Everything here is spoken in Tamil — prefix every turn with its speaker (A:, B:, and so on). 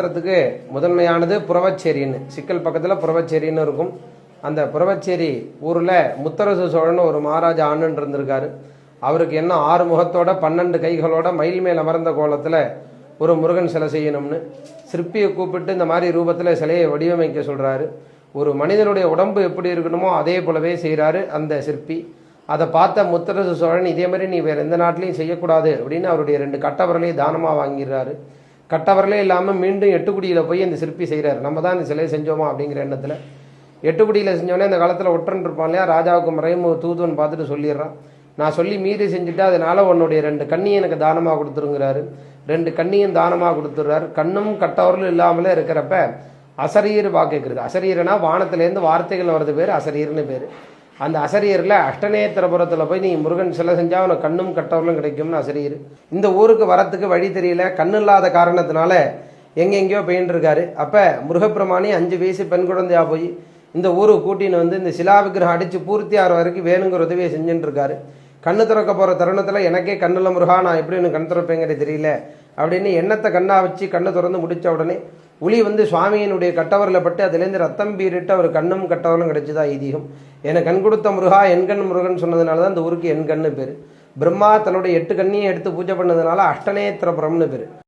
A: க்கு முதன்மையானது புறவச்சேரின்னு சிக்கல் பக்கத்தில் புறவச்சேரின்னு இருக்கும். அந்த புறவச்சேரி ஊரில் முத்தரசு சோழன் ஒரு மகாராஜா ஆணுன்னு இருந்திருக்காரு. அவருக்கு என்ன 6 முகத்தோட 12 கைகளோட மயில் மேல் அமர்ந்த கோலத்தில் ஒரு முருகன் சிலை செய்யணும்னு சிற்பியை கூப்பிட்டு இந்த மாதிரி ரூபத்தில் சிலையை வடிவமைக்க சொல்கிறாரு. ஒரு மனிதனுடைய உடம்பு எப்படி இருக்கணுமோ அதே போலவே செய்கிறாரு அந்த சிற்பி. அதை பார்த்த முத்தரசு சோழன் இதே மாதிரி நீ வேறு எந்த நாட்டிலையும் செய்யக்கூடாது அப்படின்னு அவருடைய 2 கட்டவர்களையும் தானமாக வாங்கிடுறாரு. கட்டவர்களே இல்லாமல் மீண்டும் எட்டுக்குடியில் போய் அந்த சிற்பி செய்கிறார். நம்ம தான் இந்த சிலையை செஞ்சோமா அப்படிங்கிற எண்ணத்தில் எட்டுக்குடியில் செஞ்சோடனே இந்த காலத்தில் ஒற்றன் இருப்பான் இல்லையா, ராஜாவுக்கு மறைமுக தூதுன்னு பார்த்துட்டு சொல்லிடுறான், நான் சொல்லி மீறி செஞ்சுட்டு அதனால உன்னுடைய 2 கண்ணியும் எனக்கு தானமாக கொடுத்துருங்கிறாரு. 2 கண்ணியும் தானமாக கொடுத்துட்றாரு. கண்ணும் கட்டவர்களும் இல்லாமலே இருக்கிறப்ப அசரீர் வாக்குறது. அசரீர்னா வானத்திலேருந்து வார்த்தைகள் வர்றது பேர் அசரீர்னு பேர். அந்த அசரீரில் அஷ்டநேத்திரபுரத்தில் போய் நீ முருகன் சிலை செஞ்சால் அவனுக்கு கண்ணும் கட்டவர்களும் கிடைக்கும்னு அசரீர். இந்த ஊருக்கு வரத்துக்கு வழி தெரியல, கண்ணு இல்லாத காரணத்தினால எங்கெங்கேயோ போயின்னு இருக்காரு. அப்போ முருகப்பிரமாணி 5 வயசு பெண் குழந்தையா போய் இந்த ஊருக்கு கூட்டின்னு வந்து இந்த சிலா விக்கிரகம் அடித்து பூர்த்தி ஆகிற வரைக்கும் வேணுங்கிற உதவியை செஞ்சுட்டு இருக்காரு. கண்ணு திறக்க போகிற தருணத்தில் எனக்கே கண்ணில் முருகா நான் எப்படின்னு கண் திறப்பேங்கிறது தெரியல அப்படின்னு எண்ணத்தை கண்ணாக வச்சு கண்ணை திறந்து முடித்த உடனே உளி வந்து சுவாமியினுடைய கட்டவரில் பட்டு அதுலேருந்து ரத்தம் பீரிட்டு அவர் கண்ணும் கட்டவர்களும் கிடைச்சதா ஐதீகம். எனக்கு கண் கொடுத்த முருகா எண்கண் முருகன் சொன்னதுனால தான் இந்த ஊருக்கு எண்கண்ணு பேர். பிரம்மா தன்னுடைய 8 கண்ணியை எடுத்து பூஜை பண்ணதுனால அஷ்டநேத்திரபுரம்னு பேர்.